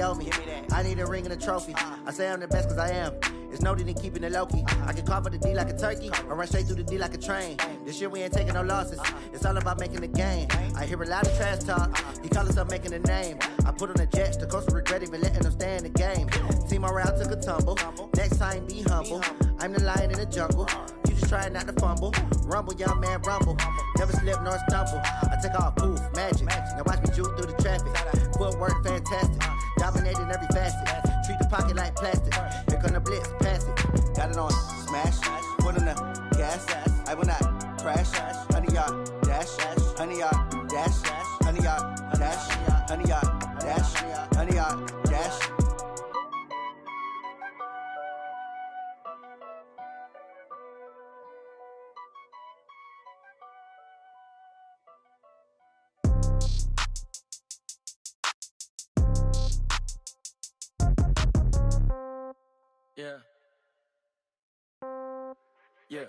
owe me. I need a ring and a trophy. I say I'm the best cause I am. It's no need in keeping it low-key. I can call for the D like a turkey, or run straight through the D like a train. This year we ain't taking no losses. It's all about making the game. I hear a lot of trash talk. He call himself making a name. I put on the Jets. The coach will regret even letting them stay in the game. Team morale took a tumble. Next time be humble. I'm the lion in the jungle. You just trying not to fumble. Rumble, young man, rumble. Never slip nor stumble. I take off, poof, magic. Now watch me juke through the traffic. Footwork fantastic. Dominating every facet. Treat the pocket like plastic. Here come the blitz, pass it. Got it on, smash. Put in the gas. I will not crash. 100-yard dash. 100-yard dash. 100-yard dash. 100-yard dash. 100-yard dash. Yeah.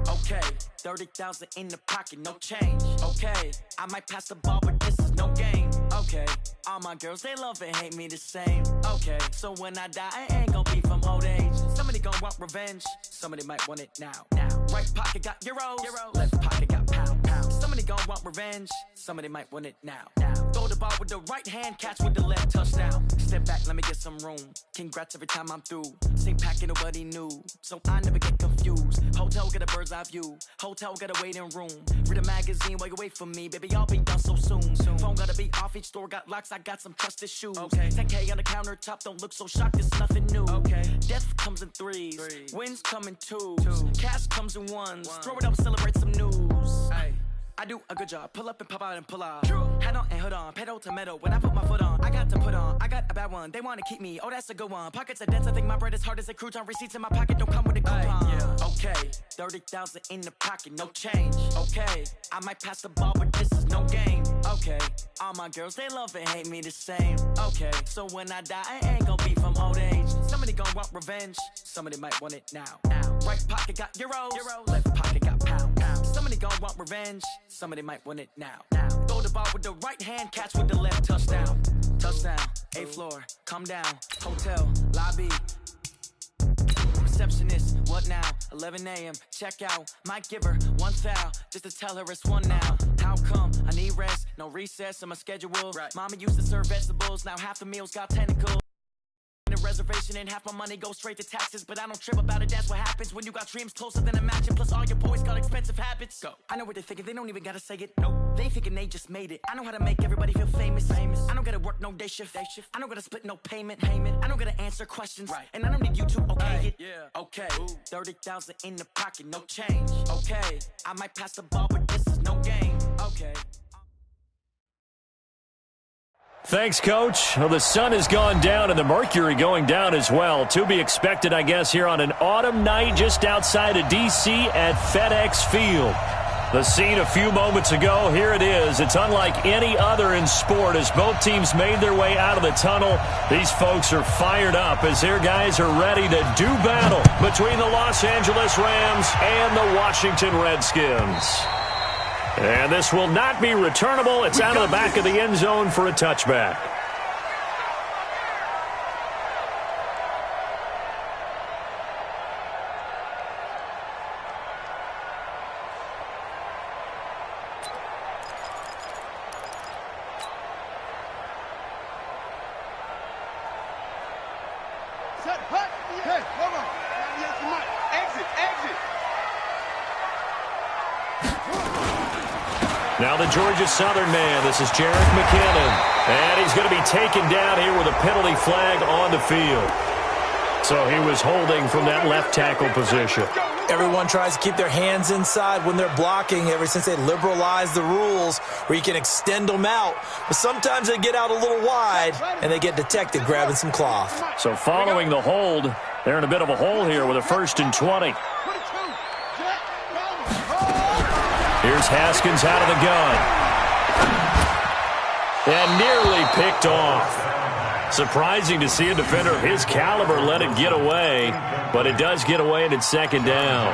Okay. 30,000 in the pocket, no change. Okay. I might pass the ball, but this is no game. Okay. All my girls, they love and hate me the same. Okay. So when I die, I ain't gonna be from old age. Somebody gon' want revenge. Somebody might want it now. Right pocket got euros. Left pocket got pound. Somebody gon' want revenge. Somebody might want it now. Throw the ball with the right hand, catch with the left, touchdown. Step back, let me get some room. Congrats every time I'm through. Same packet, nobody knew, so I never get confused. Hotel get a bird's eye view. Hotel got a waiting room. Read a magazine while you wait for me, baby. I'll be done so soon. Phone gotta be off. Each store got locks. I got some trusted shoes. Okay. 10K on the countertop. Don't look so shocked. It's nothing new. Okay. Death comes in threes. Wins come in twos. Cash comes in ones. Throw it up, celebrate some news. Ay. I do a good job. Pull up and pop out and pull out. Head on and hood on. Pedal to metal. When I put my foot on, I got to put on. I got a bad one. They want to keep me. Oh, that's a good one. Pockets are dense. I think my bread is hard as a crouton. Receipts in my pocket don't come with a coupon. Yeah. Okay. 30,000 in the pocket. No change. Okay. I might pass the ball, but this is no game. Okay. All my girls, they love and hate me the same. Okay. So when I die, I ain't gonna be from old age. Somebody gon' want revenge. Somebody might want it now. Right pocket got euros. Left pocket got pound. Somebody gon' want revenge. Somebody might want it now. Throw the ball with the right hand, catch with the left, touchdown. Touchdown, 8th floor, come down. Hotel, lobby. Receptionist, what now? 11 a.m., check out. Might give her one foul, just to tell her it's one now. How come? I need rest, no recess in my schedule. Right. Mama used to serve vegetables, now half the meals got tentacles. A reservation and half my money goes straight to taxes, but I don't trip about it. That's what happens when you got dreams closer than a match, plus all your boys got expensive habits. Go. I know what they're thinking, they don't even gotta say it. Nope. They thinking they just made it. I know how to make everybody feel famous. I don't gotta work no day shift. I don't gotta split no payment. I don't gotta answer questions. Right. And I don't need you to okay it. Yeah. Okay. 30,000 in the pocket, no change. Okay. I might pass the ball, but this is no game. Okay. Thanks, Coach. Well, the sun has gone down and the mercury going down as well. To be expected, I guess, here on an autumn night just outside of D.C. at FedEx Field. The scene a few moments ago, here it is. It's unlike any other in sport as both teams made their way out of the tunnel. These folks are fired up as their guys are ready to do battle between the Los Angeles Rams and the Washington Redskins. And this will not be returnable. It's out of the back of the end zone for a touchback. Set, hut. Okay, hold on. Exit. Now the Georgia Southern man, this is Jerick McKinnon. And he's going to be taken down here with a penalty flag on the field. So he was holding from that left tackle position. Everyone tries to keep their hands inside when they're blocking ever since they liberalized the rules where you can extend them out. But sometimes they get out a little wide and they get detected grabbing some cloth. So following the hold, they're in a bit of a hole here with a 1st and 20. Here's Haskins out of the gun. And nearly picked off. Surprising to see a defender of his caliber let it get away, but it does get away and it's 2nd down.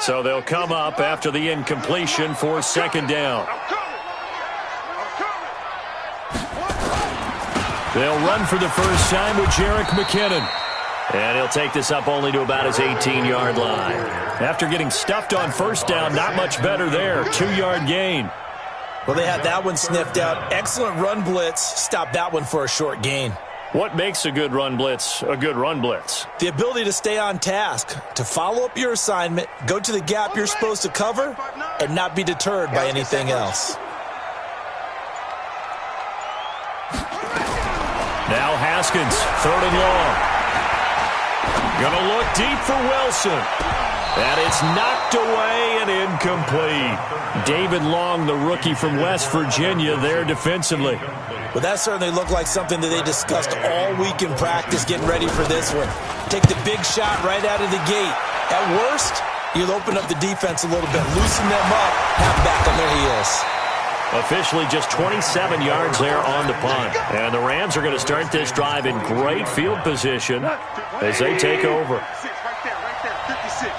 So they'll come up after the incompletion for second down. They'll run for the first time with Jerick McKinnon. And he'll take this up only to about his 18-yard line. After getting stuffed on first down, not much better there. 2-yard gain. Well, they had that one sniffed out. Excellent run blitz. Stop that one for a short gain. What makes a good run blitz a good run blitz? The ability to stay on task, to follow up your assignment, go to the gap you're supposed to cover, and not be deterred by anything else. Now Haskins, 3rd and long. Gonna look deep for Wilson. And it's knocked away and incomplete. David Long, the rookie from West Virginia, there defensively. Well, that certainly looked like something that they discussed all week in practice getting ready for this one. Take the big shot right out of the gate. At worst, you'll open up the defense a little bit, loosen them up, have back on their heels. Officially just 27 yards there on the punt. And the Rams are going to start this drive in great field position as they take over. Right there, 56.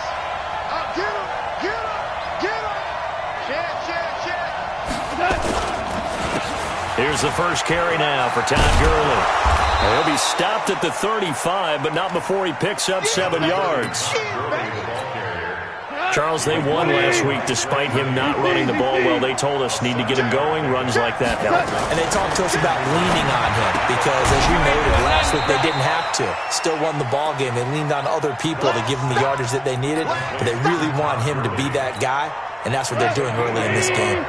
Here's the first carry now for Todd Gurley. He'll be stopped at the 35, but not before he picks up 7 yards. Charles, they won last week despite him not running the ball well. They told us need to get him going. Runs like that help. And they talked to us about leaning on him because, as you noted, last week they didn't have to. Still won the ball game. They leaned on other people to give them the yardage that they needed, but they really want him to be that guy, and that's what they're doing early in this game.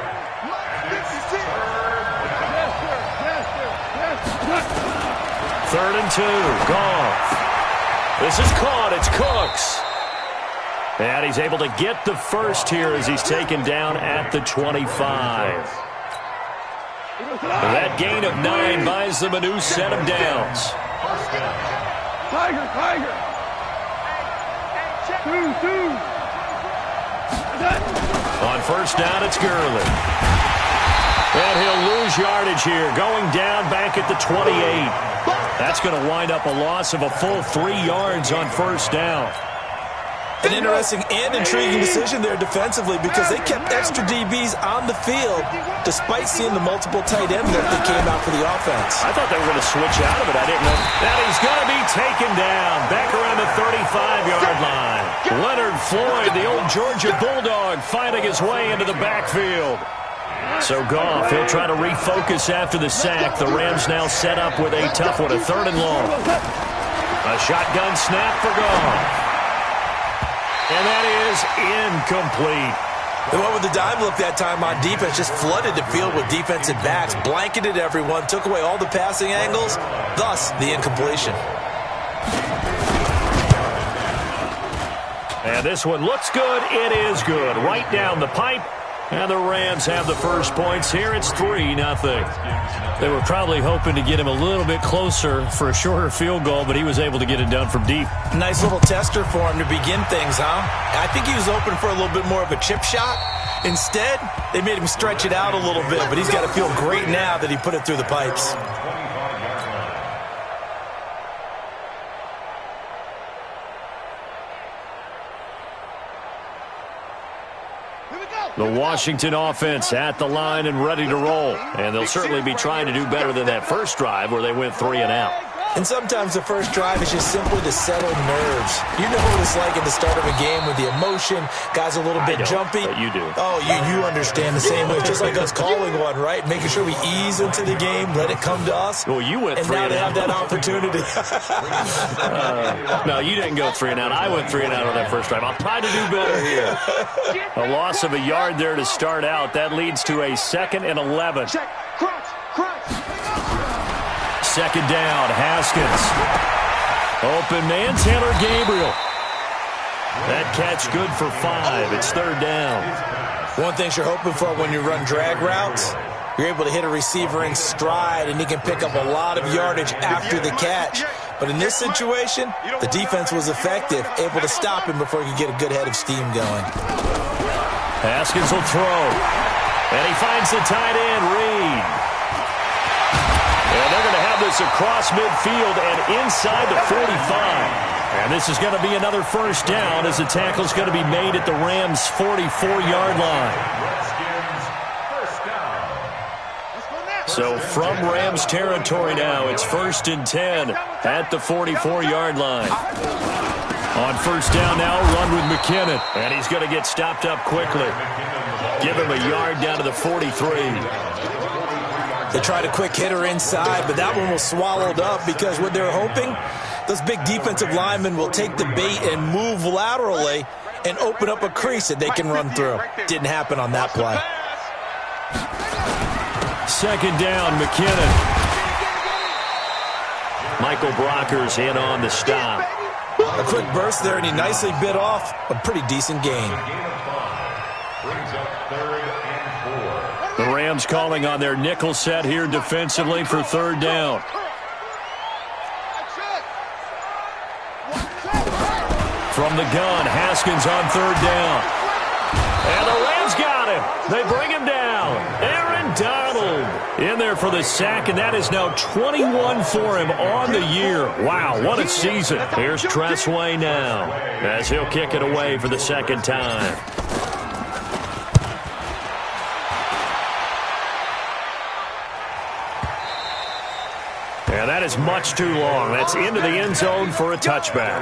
3rd and 2. Goff. This is caught. It's Cooks. And he's able to get the first here as he's taken down at the 25. That gain of 9 buys them a new set of downs. Tiger. 2. On first down, it's Gurley. And he'll lose yardage here, going down back at the 28. That's going to wind up a loss of a full 3 yards on first down. An interesting and intriguing decision there defensively because they kept extra DBs on the field despite seeing the multiple tight end look that came out for the offense. I thought they were going to switch out of it. I didn't know. And he's going to be taken down back around the 35-yard line. Leonard Floyd, the old Georgia Bulldog, finding his way into the backfield. So Goff, he'll try to refocus after the sack. The Rams now set up with a tough one, a 3rd and long. A shotgun snap for Goff. And that is incomplete. They went with the dime look that time on defense, just flooded the field with defensive backs, blanketed everyone, took away all the passing angles, thus the incompletion. And this one looks good. It is good. Right down the pipe. And the Rams have the first points here. It's 3-0. They were probably hoping to get him a little bit closer for a shorter field goal, but he was able to get it done from deep. Nice little tester for him to begin things, huh? I think he was open for a little bit more of a chip shot. Instead, they made him stretch it out a little bit, but he's got to feel great now that he put it through the pipes. The Washington offense at the line and ready to roll. And they'll certainly be trying to do better than that first drive where they went 3 and out. And sometimes the first drive is just simply to settle nerves. You know what it's like at the start of a game with the emotion. Guys are a little bit jumpy. But you do. Oh, you understand the same way. It's just like us calling one, right? Making sure we ease into the game, let it come to us. Well, you went 3 and out. And now they have that opportunity. No, you didn't go 3 and out. I went 3 and out on that first drive. I'll try to do better here. A loss of a yard there to start out. That leads to a 2nd and 11. Check. Crunch. Second down, Haskins. Open man, Taylor Gabriel. That catch good for 5. It's 3rd down. One thing you're hoping for when you run drag routes, you're able to hit a receiver in stride, and he can pick up a lot of yardage after the catch. But in this situation, the defense was effective, able to stop him before he could get a good head of steam going. Haskins will throw. And he finds the tight end, Reed. And they're going to have have this across midfield and inside the 45. And this is going to be another first down as the tackle is going to be made at the Rams' 44-yard line. So from Rams territory now, it's 1st and 10 at the 44-yard line. On first down now, run with McKinnon. And he's going to get stopped up quickly. Give him a yard down to the 43. They tried a quick hitter inside, but that one was swallowed up because what they're hoping, those big defensive linemen will take the bait and move laterally and open up a crease that they can run through. Didn't happen on that play. Second down, McKinnon. Michael Brockers in on the stop. A quick burst there, and he nicely bit off a pretty decent gain. The Rams calling on their nickel set here defensively for third down. From the gun, Haskins on third down. And the Rams got him. They bring him down. Aaron Donald in there for the sack, and that is now 21 for him on the year. Wow, what a season. Here's Tressway now as he'll kick it away for the second time. And that is much too long. That's into the end zone for a touchback.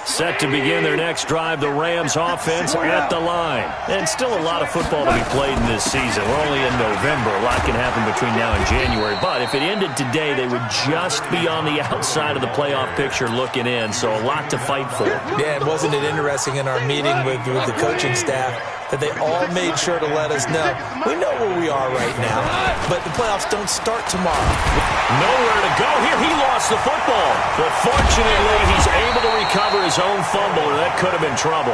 Set to begin their next drive, the Rams offense at the line. And still a lot of football to be played in this season. We're only in November. A lot can happen between now and January. But if it ended today, they would just be on the outside of the playoff picture looking in. So a lot to fight for. Yeah, and wasn't it interesting in our meeting with the coaching staff that they all made sure to let us know, we know where we are right now, but the playoffs don't start tomorrow. Nowhere to go here. He lost the football. But fortunately, he's able to recover his own fumble, or that could have been trouble.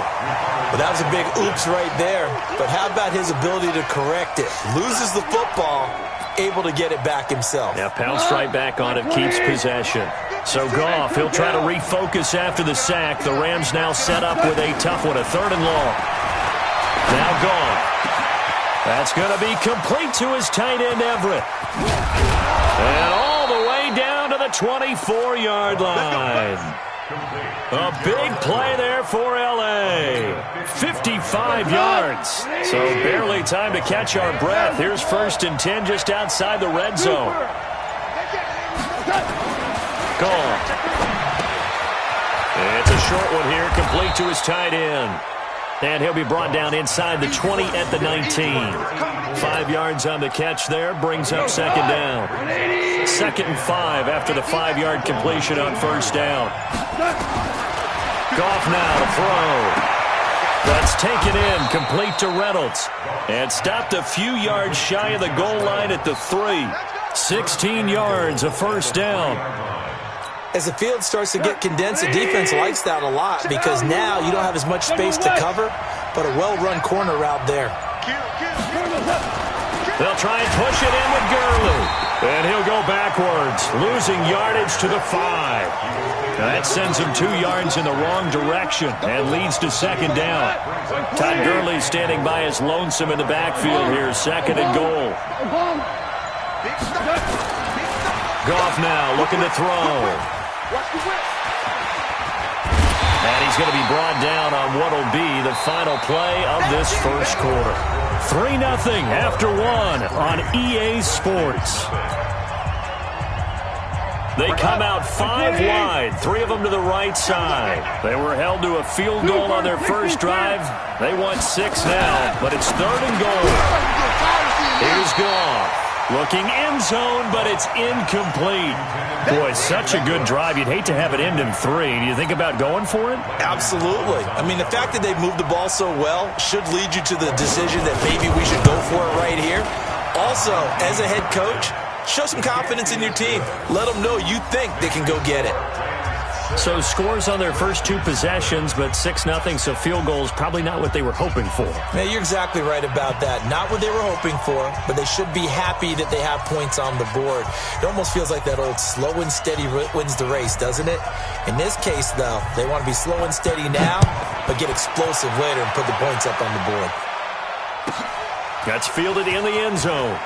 But that was a big oops right there. But how about his ability to correct it? Loses the football, able to get it back himself. Yeah, pounced right back on it, keeps possession. So Goff, he'll try to refocus after the sack. The Rams now set up with a tough one, a third and long. Now Goff. That's going to be complete to his tight end, Everett. And all the way down to the 24-yard line. A big play there for L.A. 55 yards. So barely time to catch our breath. Here's 1st and 10 just outside the red zone. Goff. It's a short one here, complete to his tight end. And he'll be brought down inside the 20 at the 19. 5 yards on the catch there, brings up second down. 2nd and 5 after the 5-yard completion on first down. Goff now to throw. That's taken in, complete to Reynolds. And stopped a few yards shy of the goal line at the 3. 16 yards, a first down. As the field starts to get condensed, the defense likes that a lot because now you don't have as much space to cover, but a well-run corner route there. They'll try and push it in with Gurley. And he'll go backwards, losing yardage to the 5. Now that sends him 2 yards in the wrong direction and leads to second down. Todd Gurley standing by as lonesome in the backfield here, 2nd and goal. Goff now looking to throw. And he's going to be brought down on what will be the final play of this first quarter. 3-0 after 1 on EA Sports. They come out 5 wide, 3 of them to the right side. They were held to a field goal on their first drive. They want 6 now, but it's 3rd and goal. Here's Goff. Looking end zone, but it's incomplete. Boy, such a good drive. You'd hate to have it end in 3. Do you think about going for it? Absolutely. I mean, the fact that they've moved the ball so well should lead you to the decision that maybe we should go for it right here. Also, as a head coach, show some confidence in your team. Let them know you think they can go get it. So scores on their first 2 possessions, but 6-0, so field goals probably not what they were hoping for. Yeah, you're exactly right about that. Not what they were hoping for, but they should be happy that they have points on the board. It almost feels like that old slow and steady wins the race, doesn't it? In this case, though, they want to be slow and steady now, but get explosive later and put the points up on the board. That's fielded in the end zone.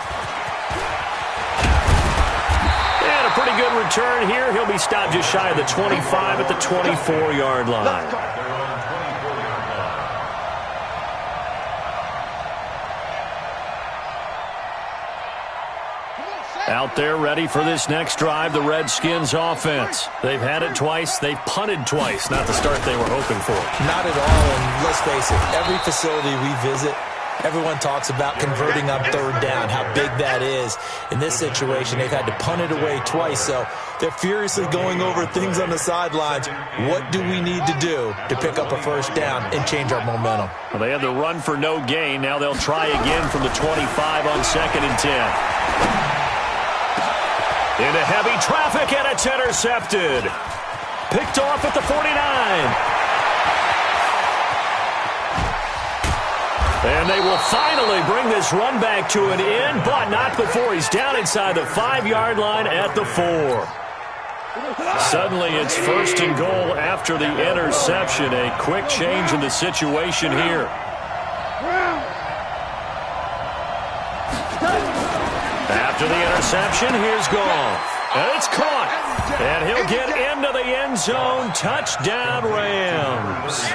a pretty good return here. He'll be stopped just shy of the 25 at the 24-yard line. Out there ready for this next drive, the Redskins offense. They've had it twice. They've punted twice. Not the start they were hoping for. Not at all, and let's face it, every facility we visit, everyone talks about converting on third down, how big that is. In this situation, they've had to punt it away twice, so they're furiously going over things on the sidelines. What do we need to do to pick up a first down and change our momentum? Well, they had the run for no gain. Now they'll try again from the 25 on 2nd and 10. Into heavy traffic, and it's intercepted. Picked off at the 49. And they will finally bring this run back to an end, but not before he's down inside the 5-yard line at the 4. Suddenly it's 1st and goal after the interception. A quick change in the situation here. After the interception, here's Goff. And it's caught. And he'll get into the end zone. Touchdown, Rams.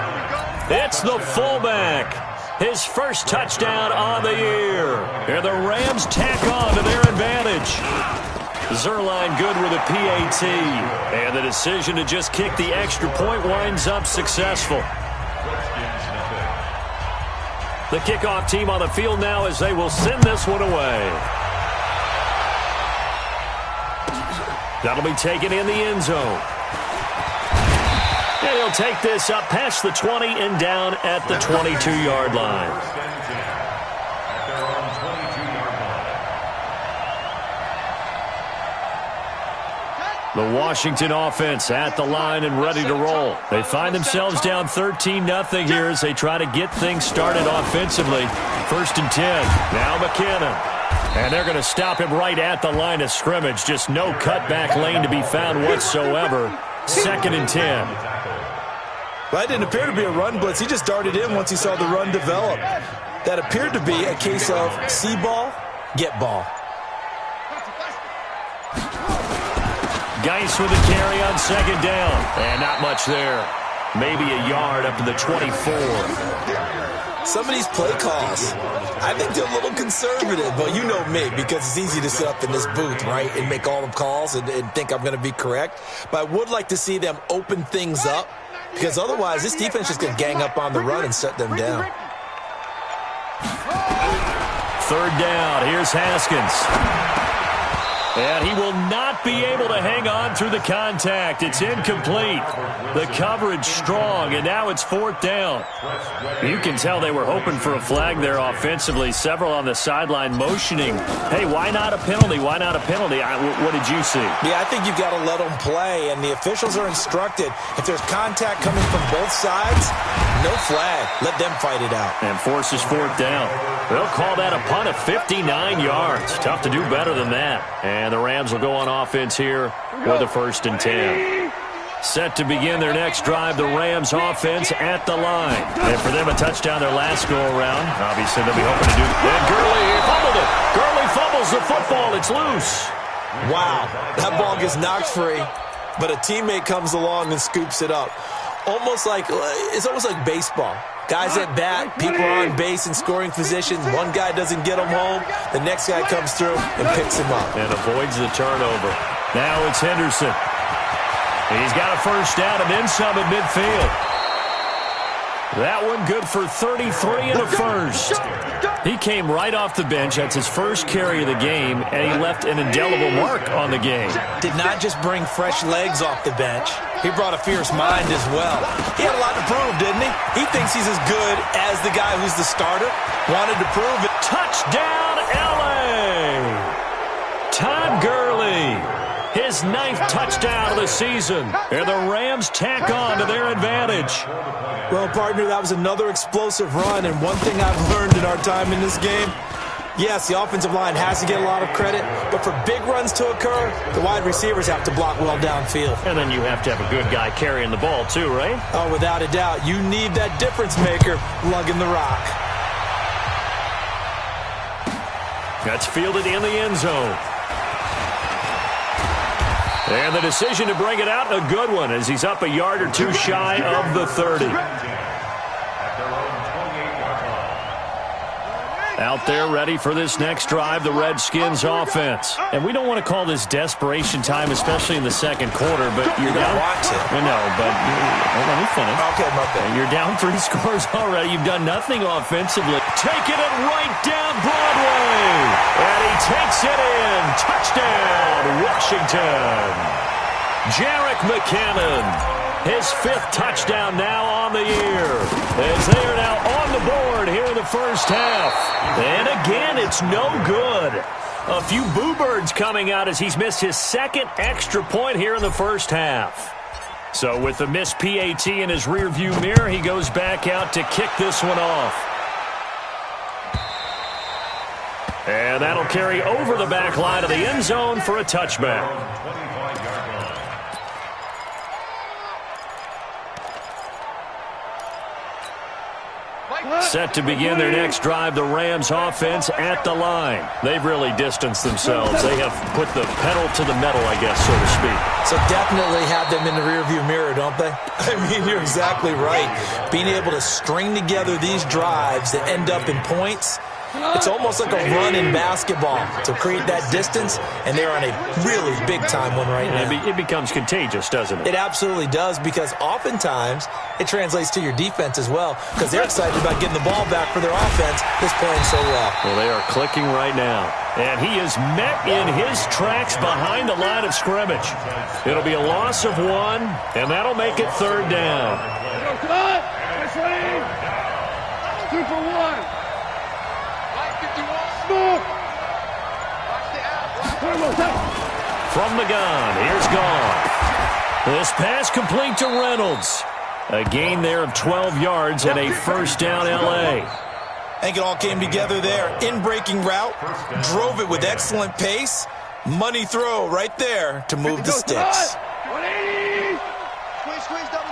It's the fullback. His first touchdown on the year. And the Rams tack on to their advantage. Zerline good with a PAT. And the decision to just kick the extra point winds up successful. The kickoff team on the field now as they will send this one away. That'll be taken in the end zone. And he'll take this up past the 20 and down at the 22-yard line. The Washington offense at the line and ready to roll. They find themselves down 13-0 here as they try to get things started offensively. 1st and 10. Now McKinnon. And they're going to stop him right at the line of scrimmage. Just no cutback lane to be found whatsoever. 2nd and 10. Well, that didn't appear to be a run blitz. He just darted in once he saw the run develop. That appeared to be a case of see ball, get ball. Geis with a carry on 2nd down. And not much there. Maybe a yard up to the 24. Some of these play calls, I think they're a little conservative. But you know me, because it's easy to sit up in this booth, right, and make all the calls and think I'm going to be correct. But I would like to see them open things up, because otherwise this defense is going to gang up on the run and shut them down. 3rd down. Here's Haskins. And he will not be able to hang on through the contact. It's incomplete. The coverage strong, and now it's 4th down. You can tell they were hoping for a flag there offensively. Several on the sideline motioning. Hey, why not a penalty? Why not a penalty? What did you see? Yeah, I think you've got to let them play, and the officials are instructed. If there's contact coming from both sides, no flag. Let them fight it out. And forces 4th down. They'll call that a punt of 59 yards. Tough to do better than that. And the Rams will go on offense here with a 1st and 10. Set to begin their next drive, the Rams offense at the line. And for them, a touchdown their last go-around. Obviously, they'll be hoping to do. And Gurley fumbled it. Gurley fumbles the football. It's loose. Wow, that ball gets knocked free, but a teammate comes along and scoops it up. It's almost like baseball. Guys at bat, people are on base in scoring positions. One guy doesn't get him home. The next guy comes through and picks him up. And avoids the turnover. Now it's Henderson. He's got a 1st down and then some at midfield. That one good for 33 and a 1st. He came right off the bench. That's his first carry of the game, and he left an indelible mark on the game. Did not just bring fresh legs off the bench. He brought a fierce mind as well. He had a lot to prove, didn't he? He thinks he's as good as the guy who's the starter. Wanted to prove it. Touchdown, L.A. Todd Gurley. His 9th touchdown of the season. And the Rams tack on to their advantage. Well, partner, that was another explosive run. And one thing I've learned in our time in this game, yes, the offensive line has to get a lot of credit, but for big runs to occur, the wide receivers have to block well downfield. And then you have to have a good guy carrying the ball too, right? Oh, without a doubt. You need that difference maker lugging the rock. That's fielded in the end zone. And the decision to bring it out, a good one, as he's up a yard or two shy of the 30. Out there ready for this next drive, the Redskins offense. And we don't want to call this desperation time, especially in the second quarter, but you're down. Well, no, but let me finish. Okay, my bad. You're down 3 scores already. You've done nothing offensively. Taking it right down Broadway. And he takes it in. Touchdown, Washington. Jarek McCannon. His 5th touchdown now on the year, as they are now on the board here in the first half. And again, it's no good. A few boo birds coming out as he's missed his 2nd extra point here in the first half. So with the missed PAT in his rearview mirror, he goes back out to kick this one off. And that'll carry over the back line of the end zone for a touchback. Set to begin their next drive, the Rams offense at the line. They've really distanced themselves. They have put the pedal to the metal, I guess, so to speak. So definitely have them in the rearview mirror, don't they? I mean, you're exactly right. Being able to string together these drives that end up in points, it's almost like a run in basketball to create that distance, and they're on a really big-time one right now. It becomes contagious, doesn't it? It absolutely does, because oftentimes it translates to your defense as well, because they're excited about getting the ball back for their offense that's playing so well. Well, they are clicking right now. And he is met in his tracks behind the line of scrimmage. It'll be a loss of 1, and that'll make it 3rd down. Cut! 2 for 1. From the gun, here's Gone. This pass complete to Reynolds. A gain there of 12 yards and a first down L.A. I think it all came together there. In-breaking route, drove it with excellent pace. Money throw right there to move the sticks. 180! Squeeze, double.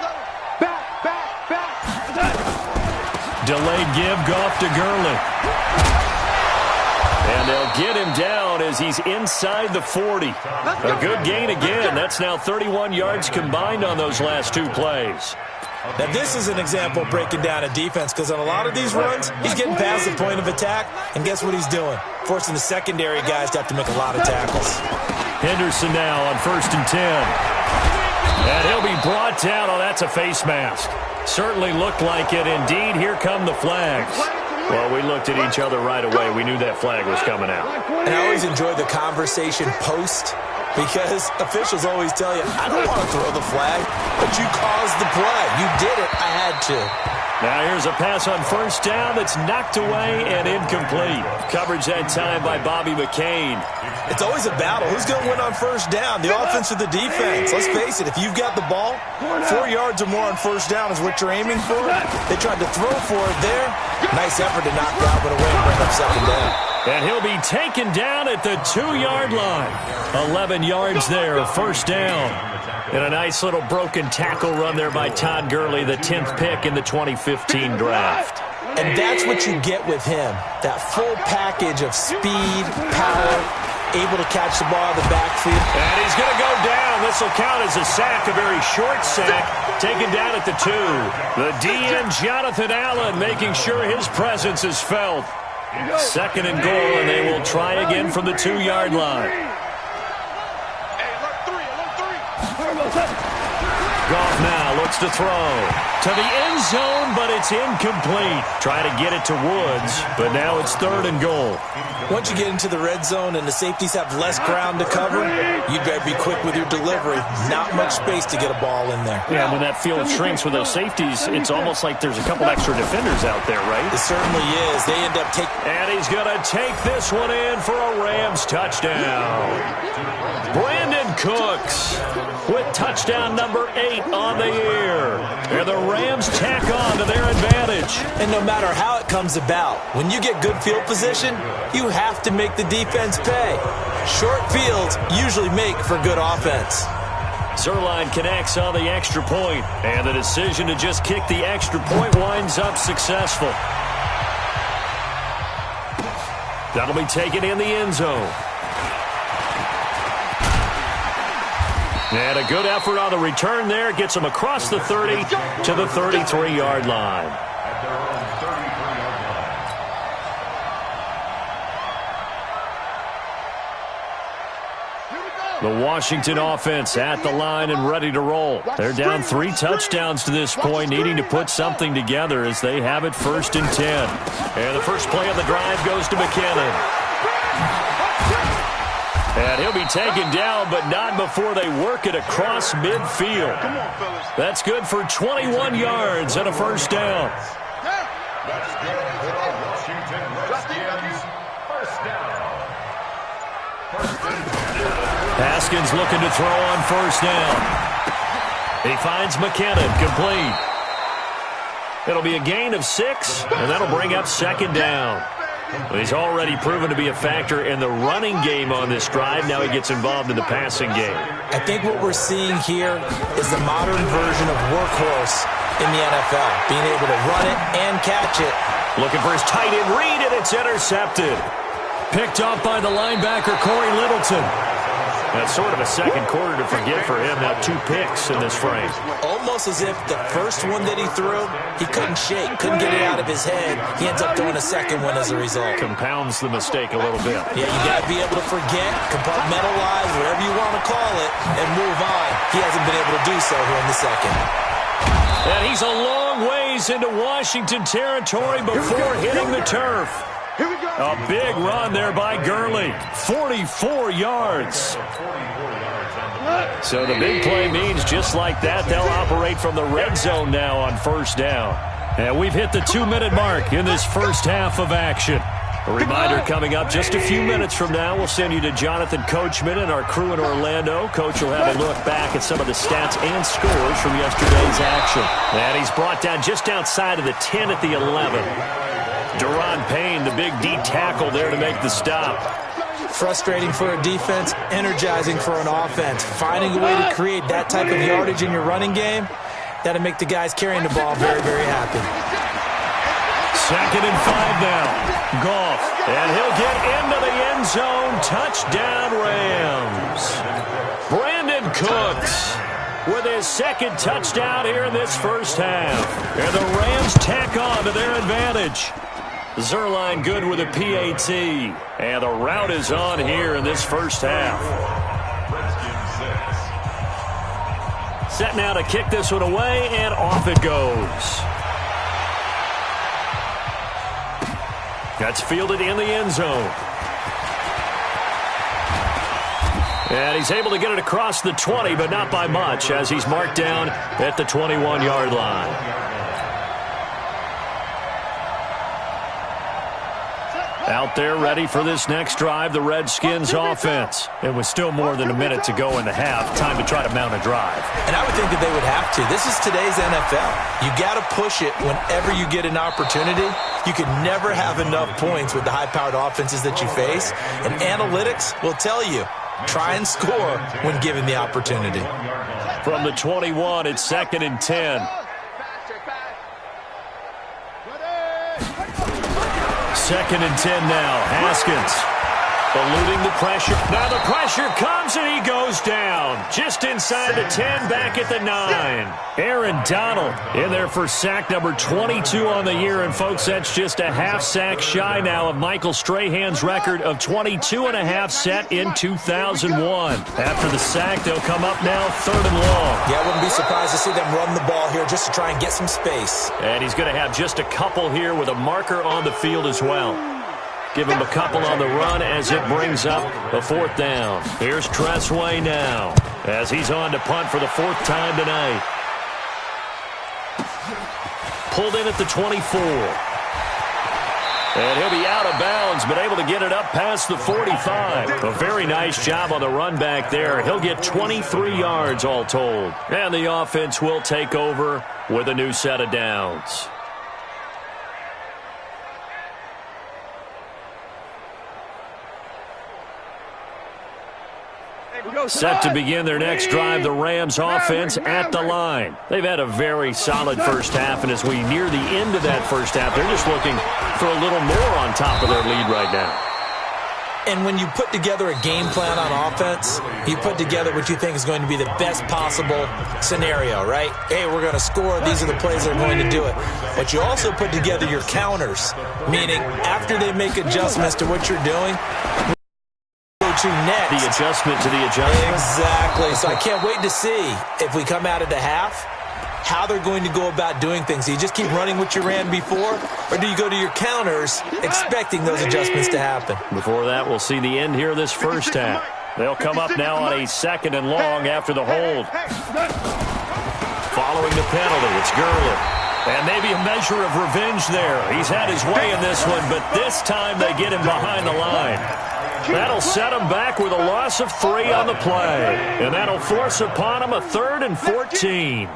Back. Delayed give, Goff to Gurley. And they'll get him down as he's inside the 40. A good gain again. That's now 31 yards combined on those last 2 plays. Now, this is an example of breaking down a defense, because on a lot of these runs, he's getting past the point of attack, and guess what he's doing? Forcing the secondary guys to have to make a lot of tackles. Henderson now on 1st and 10. And he'll be brought down. Oh, that's a face mask. Certainly looked like it. Indeed, here come the flags. Well, we looked at each other right away. We knew that flag was coming out. And I always enjoy the conversation post, because officials always tell you, I don't want to throw the flag, but you caused the play. You did it. I had to. Now here's a pass on 1st down that's knocked away and incomplete. Coverage that time by Bobby McCain. It's always a battle. Who's going to win on 1st down, the offense or the defense? Let's face it, if you've got the ball, 4 yards or more on 1st down is what you're aiming for. They tried to throw for it there. Nice effort to knock down, but away and bring up 2nd down. And he'll be taken down at the 2-yard line. 11 yards there, 1st down. And a nice little broken tackle run there by Todd Gurley, the 10th pick in the 2015 draft. And that's what you get with him, that full package of speed, power, able to catch the ball in the backfield. And he's going to go down. This will count as a sack, a very short sack, taken down at the 2. The DN, Jonathan Allen, making sure his presence is felt. 2nd and goal, and they will try again from the 2-yard line. Goff now looks to throw to the end zone, but it's incomplete. Try to get it to Woods, but now it's 3rd and goal. Once you get into the red zone and the safeties have less ground to cover, you better be quick with your delivery. Not much space to get a ball in there. Yeah, when that field shrinks with those safeties, it's almost like there's a couple extra defenders out there, right? It certainly is. They end up taking... And he's going to take this one in for a Rams touchdown. Brandon Cooks with touchdown number 8 on the year. And the Rams tack on to their advantage. And no matter how it comes about, when you get good field position, you have to make the defense pay. Short fields usually make for good offense. Zerline connects on the extra point, and the decision to just kick the extra point winds up successful. That'll be taken in the end zone. And a good effort on the return there. Gets him across the 30 to the 33-yard line. The Washington offense at the line and ready to roll. They're down 3 touchdowns to this point, needing to put something together as they have it 1st and 10. And the first play of the drive goes to McKinnon. And he'll be taken down, but not before they work it across midfield. That's good for 21 yards and a first down. That's good for Washington Redskins. First down. Haskins looking to throw on first down. He finds McKinnon complete. It'll be a gain of 6, and that'll bring up 2nd down. He's already proven to be a factor in the running game on this drive. Now he gets involved in the passing game. I think what we're seeing here is the modern version of workhorse in the NFL, being able to run it and catch it. Looking for his tight end read, and it's intercepted. Picked off by the linebacker, Corey Littleton. That's sort of a second quarter to forget for him. Now 2 picks in this frame. Almost as if the first one that he threw, he couldn't shake, couldn't get it out of his head. He ends up throwing a second one as a result. Compounds the mistake a little bit. Yeah, you got to be able to forget, compartmentalize, whatever you want to call it, and move on. He hasn't been able to do so here in the second. And he's a long ways into Washington territory before hitting the turf. A big run there by Gurley. 44 yards. So the big play means just like that, they'll operate from the red zone now on first down. And we've hit the 2-minute mark in this first half of action. A reminder coming up just a few minutes from now, we'll send you to Jonathan Coachman and our crew in Orlando. Coach will have a look back at some of the stats and scores from yesterday's action. And he's brought down just outside of the 10 at the 11. Deron Payne, the big D tackle there to make the stop. Frustrating for a defense, energizing for an offense. Finding a way to create that type of yardage in your running game, that'll make the guys carrying the ball very, very happy. 2nd and 5 now. Goff, and he'll get into the end zone. Touchdown, Rams. Brandon Cooks with his 2nd touchdown here in this first half. And the Rams tack on to their advantage. Zerline good with a PAT. And the route is on here in this first half. Set now to kick this one away, and off it goes. That's fielded in the end zone. And he's able to get it across the 20, but not by much, as he's marked down at the 21-yard line. Out there ready for this next drive, the Redskins offense. It was still more than a minute to go in the half. Time to try to mount a drive. And I would think that they would have to. This is today's NFL. You got to push it whenever you get an opportunity. You can never have enough points with the high-powered offenses that you face. And analytics will tell you, try and score when given the opportunity. From the 21, it's 2nd and 10. Second and 10 now. Haskins eluding the pressure. Now the pressure comes and he goes down. Just inside the 10, back at the 9. Aaron Donald in there for sack number 22 on the year. And, folks, that's just a half sack shy now of Michael Strahan's record of 22.5 set in 2001. After the sack, they'll come up now 3rd and long. Yeah, I wouldn't be surprised to see them run the ball here just to try and get some space. And he's going to have just a couple here with a marker on the field as well. Give him a couple on the run as it brings up a 4th down. Here's Tressway now as he's on to punt for the 4th time tonight. Pulled in at the 24. And he'll be out of bounds, but able to get it up past the 45. A very nice job on the run back there. He'll get 23 yards all told. And the offense will take over with a new set of downs. Set to begin their next drive, the Rams offense at the line. They've had a very solid first half, and as we near the end of that first half, they're just looking for a little more on top of their lead right now. And when you put together a game plan on offense, you put together what you think is going to be the best possible scenario, right? Hey, we're going to score. These are the plays that are going to do it. But you also put together your counters, meaning after they make adjustments to what you're doing, to next. The adjustment to the adjustment. Exactly. So I can't wait to see if we come out of the half, how they're going to go about doing things. Do you just keep running what you ran before, or do you go to your counters expecting those adjustments to happen? Before that, we'll see the end here of this first half. They'll come up now on a 2nd and long after the hold. Following the penalty, it's Gurley. And maybe a measure of revenge there. He's had his way in this one, but this time they get him behind the line. That'll set him back with a loss of 3 on the play. And that'll force upon him a 3rd and 14.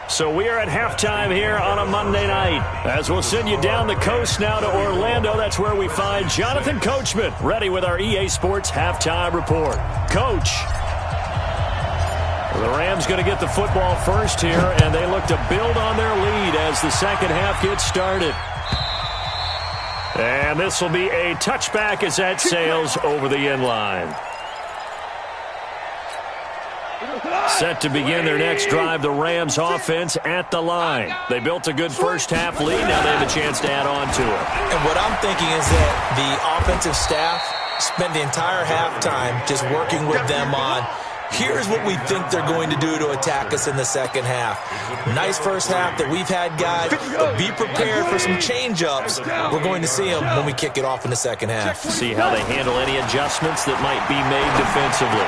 So we are at halftime here on a Monday night. As we'll send you down the coast now to Orlando, that's where we find Jonathan Coachman, ready with our EA Sports Halftime Report. Coach, the Rams going to get the football first here, and they look to build on their lead as the second half gets started. And this will be a touchback as that sails over the end line. Set to begin their next drive, the Rams offense at the line. They built a good first half lead. Now they have a chance to add on to it. And what I'm thinking is that the offensive staff spent the entire halftime just working with them on, here's what we think they're going to do to attack us in the second half. Nice first half that we've had, guys, but be prepared for some change-ups. We're going to see them when we kick it off in the second half. See how they handle any adjustments that might be made defensively.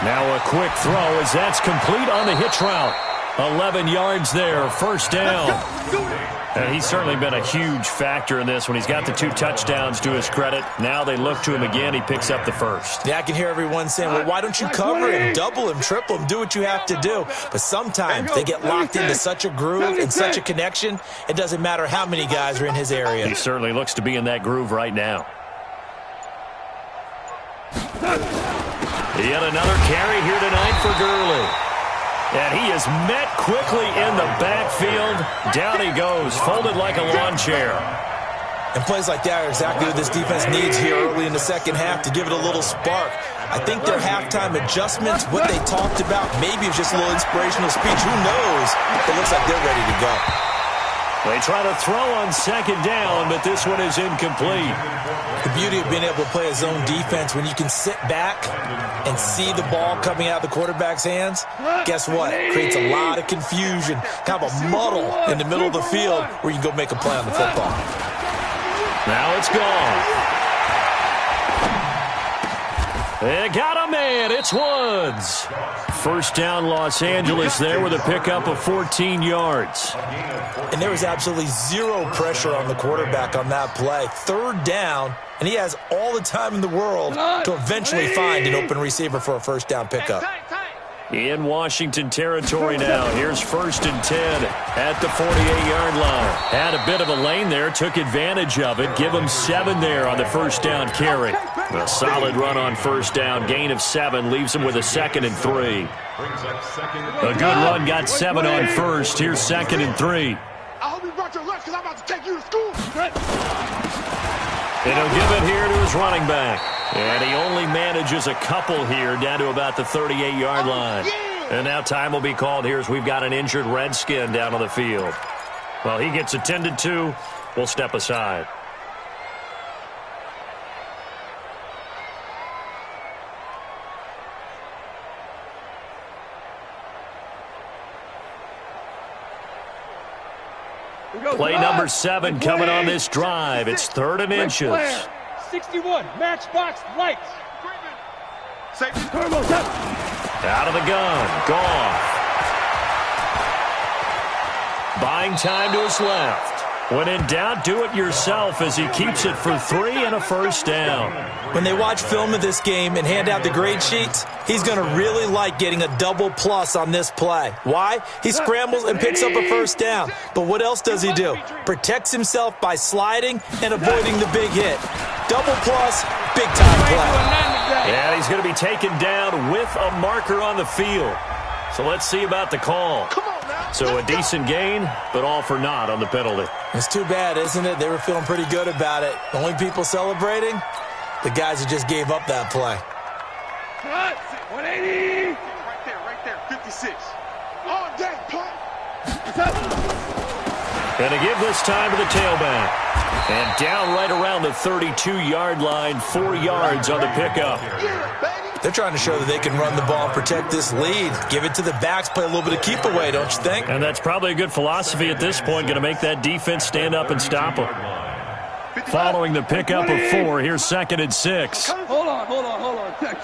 Now a quick throw as that's complete on the hitch route. 11 yards there, first down. And he's certainly been a huge factor in this when he's got the 2 touchdowns to his credit. Now they look to him again. He picks up the first. Yeah, I can hear everyone saying, well, why don't you cover him, double him, triple him, do what you have to do. But sometimes they get locked into such a groove and such a connection, it doesn't matter how many guys are in his area. He certainly looks to be in that groove right now. Yet another carry here tonight for Gurley. And he is met quickly in the backfield. Down he goes, folded like a lawn chair. And plays like that are exactly what this defense needs here early in the second half to give it a little spark. I think their halftime adjustments, what they talked about, maybe it's just a little inspirational speech. Who knows? It looks like they're ready to go. They try to throw on second down, but this one is incomplete. The beauty of being able to play a zone defense, when you can sit back and see the ball coming out of the quarterback's hands, guess what? It creates a lot of confusion, kind of a muddle in the middle of the field where you can go make a play on the football. Now it's gone. They got a man. It's Woods. First down, Los Angeles there with a pickup of 14 yards. And there was absolutely zero pressure on the quarterback on that play. Third down, and he has all the time in the world to eventually find an open receiver for a first down pickup. In Washington territory now. Here's 1st and 10 at the 48-yard line. Had a bit of a lane there, took advantage of it. Give him 7 there on the first down carry. A solid run on first down. Gain of 7 leaves him with a 2nd and 3. A good run, got 7 on first. Here's 2nd and 3. I hope you brought your lunch because I'm about to take you to school. And he'll give it here to his running back. And he only manages a couple here down to about the 38-yard line. And now time will be called here as we've got an injured Redskin down on the field. Well, he gets attended to. We'll step aside. Play number 7 coming on this drive. It's 3rd and inches. 61, matchbox lights. Out of the gun, Goff. Buying time to his left. When in doubt, do it yourself as he keeps it for 3 and a first down. When they watch film of this game and hand out the grade sheets, he's going to really like getting a double plus on this play. Why? He scrambles and picks up a first down. But what else does he do? Protects himself by sliding and avoiding the big hit. Double plus, big-time play. And he's going to be taken down with a marker on the field. So let's see about the call. So a decent gain, but all for naught on the penalty. It's too bad, isn't it? They were feeling pretty good about it. The only people celebrating, the guys who just gave up that play. 180. Right there, 56. All day, punt. Going to give this time to the tailback. And down right around the 32-yard line, 4 yards on the pickup. They're trying to show that they can run the ball and protect this lead. Give it to the backs, play a little bit of keep away, don't you think? And that's probably a good philosophy at this point, going to make that defense stand up and stop them. Following the pickup of 4, here's 2nd and 6. Hold on. Check.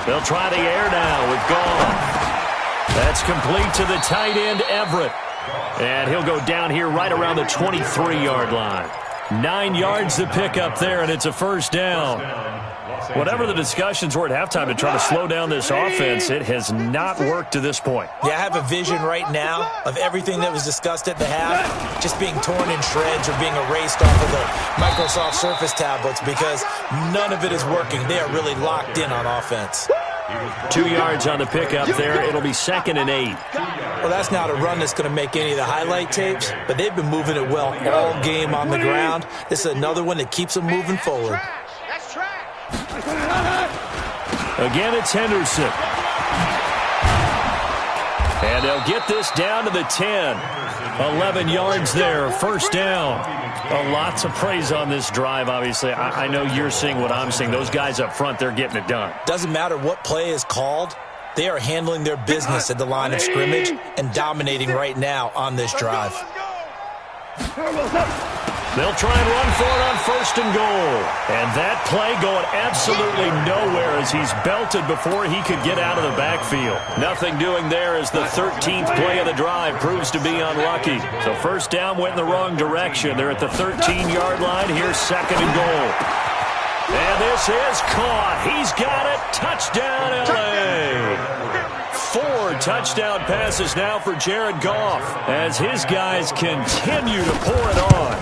They'll try the air now with Goff. That's complete to the tight end, Everett. And he'll go down here right around the 23-yard line. 9 yards to pick up there, and it's a first down. Whatever the discussions were at halftime to try to slow down this offense, it has not worked to this point. Yeah, I have a vision right now of everything that was discussed at the half just being torn in shreds or being erased off of the Microsoft Surface tablets because none of it is working. They are really locked in on offense. 2 yards on the pickup there. It'll be 2nd and 8. Well, that's not a run that's going to make any of the highlight tapes, but they've been moving it well all game on the ground. This is another one that keeps them moving forward. Again, it's Henderson. And they'll get this down to the 10. 11 yards there, first down. Lots of praise on this drive, obviously. I know you're seeing what I'm seeing. Those guys up front, they're getting it done. Doesn't matter what play is called. They are handling their business at the line of scrimmage and dominating right now on this drive. They'll try and run for it on 1st and goal. And that play going absolutely nowhere as he's belted before he could get out of the backfield. Nothing doing there as the 13th play of the drive proves to be unlucky. So first down went in the wrong direction. They're at the 13-yard line. Here's 2nd and goal. And this is caught. He's got it. Touchdown, L.A. 4 touchdown passes now for Jared Goff as his guys continue to pour it on.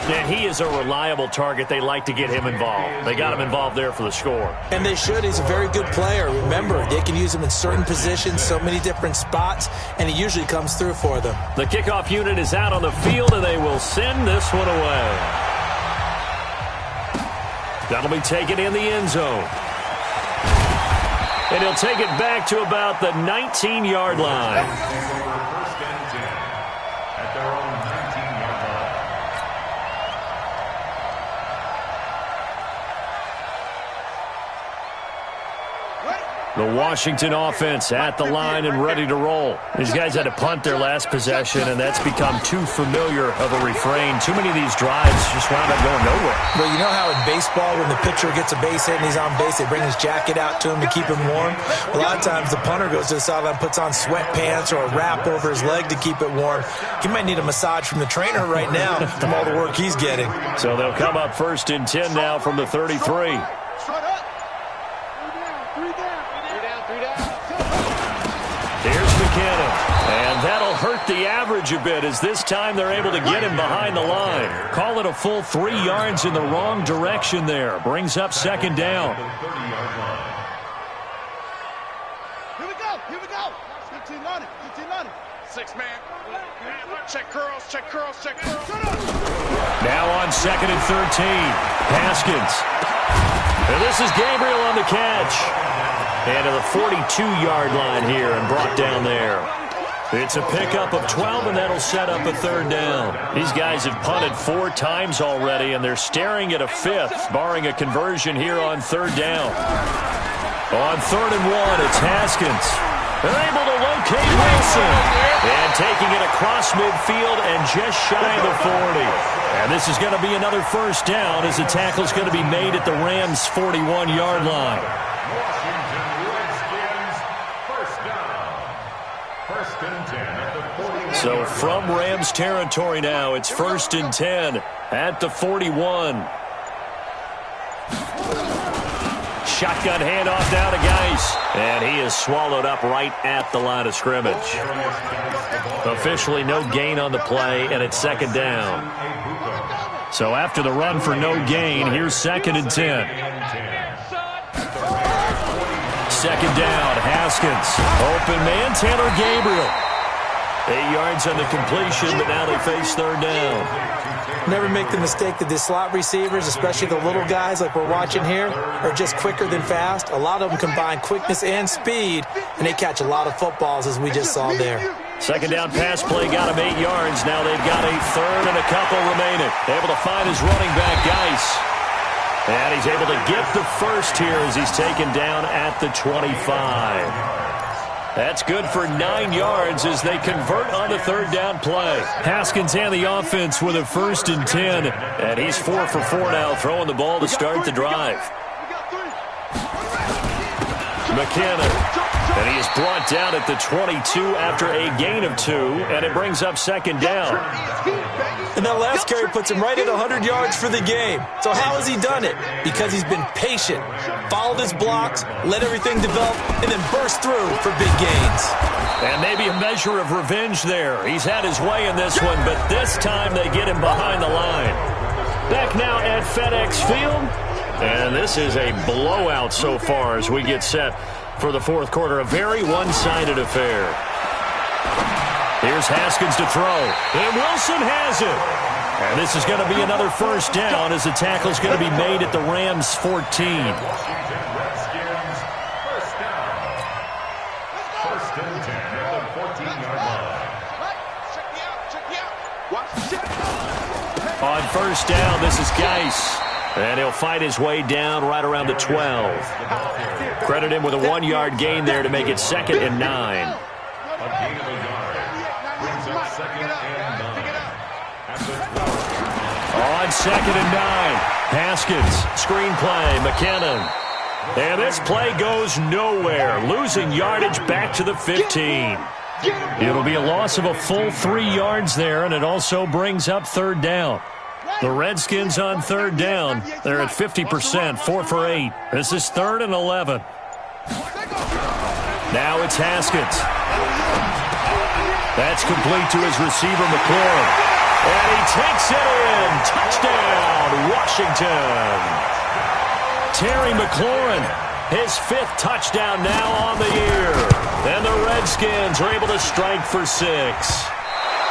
And he is a reliable target. They like to get him involved. They got him involved there for the score. And they should. He's a very good player. Remember, they can use him in certain positions, so many different spots, and he usually comes through for them. The kickoff unit is out on the field, and they will send this one away. That'll be taken in the end zone. And he'll take it back to about the 19-yard line. First and 10 at their own 19-yard line. The Washington offense at the line and ready to roll. These guys had to punt their last possession, and that's become too familiar of a refrain. Too many of these drives just wound up going nowhere. Well, you know how in baseball, when the pitcher gets a base hit and he's on base, they bring his jacket out to him to keep him warm? A lot of times the punter goes to the sideline, puts on sweatpants or a wrap over his leg to keep it warm. He might need a massage from the trainer right now from all the work he's getting. So they'll come up 1st and 10 now from the 33. And that'll hurt the average a bit as this time they're able to get him behind the line. Call it a full 3 yards in the wrong direction there. Brings up 2nd down. Here we go. 15 6 man. Check curls. Now on 2nd and 13. Haskins. And this is Gabriel on the catch. And to the 42-yard line here and brought down there. It's a pickup of 12, and that'll set up a 3rd down. These guys have punted 4 times already, and they're staring at a 5th, barring a conversion here on 3rd down. On 3rd and 1, it's Haskins. They're able to locate Wilson. And taking it across midfield and just shy of the 40. And this is going to be another first down as the tackle's going to be made at the Rams' 41-yard line. Washington Redskins, first down. 1st and 10 at the 41. So from Rams territory now, it's 1st and 10 at the 41. Shotgun handoff now to Geis. And he is swallowed up right at the line of scrimmage. Officially no gain on the play, and it's 2nd down. So after the run for no gain, here's 2nd and 10. 2nd down, Haskins. Open man, Taylor Gabriel. 8 yards on the completion, but now they face 3rd down. Never make the mistake that the slot receivers, especially the little guys like we're watching here, are just quicker than fast. A lot of them combine quickness and speed, and they catch a lot of footballs, as we just saw there. 2nd down pass play got him 8 yards. Now they've got a 3rd and a couple remaining. Able to find his running back, Geis. And he's able to get the first here as he's taken down at the 25. That's good for 9 yards as they convert on the 3rd down play. Haskins and the offense with a 1st and 10. And he's 4 for 4 now, throwing the ball to start the drive. McKinnon. And he is brought down at the 22 after a gain of 2. And it brings up 2nd down. And that last carry puts him right at 100 yards for the game. So how has he done it? Because he's been patient, followed his blocks, let everything develop, and then burst through for big gains. And maybe a measure of revenge there. He's had his way in this one, but this time they get him behind the line. Back now at FedEx Field. And this is a blowout so far as we get set for the 4th quarter. A very one-sided affair. Here's Haskins to throw. And Wilson has it. And this is going to be another 1st down as the tackle's going to be made at the Rams' 14. Redskins, 1st down. 1st and 10 at the 14-yard line. On 1st down, this is Geis. And he'll fight his way down right around the 12. Credit him with a 1-yard gain there to make it 2nd and 9. A gain of a yard brings up 2nd and 9. At the 12. On 2nd and 9, Haskins, screenplay, McKinnon. And this play goes nowhere, losing yardage back to the 15. It'll be a loss of a full 3 yards there, and it also brings up 3rd down. The Redskins on 3rd down. They're at 50%, 4 for 8. This is 3rd and 11. Now it's Haskins. That's complete to his receiver, McLaurin. And he takes it in. Touchdown, Washington. Terry McLaurin, his 5th touchdown now on the year. And the Redskins are able to strike for 6.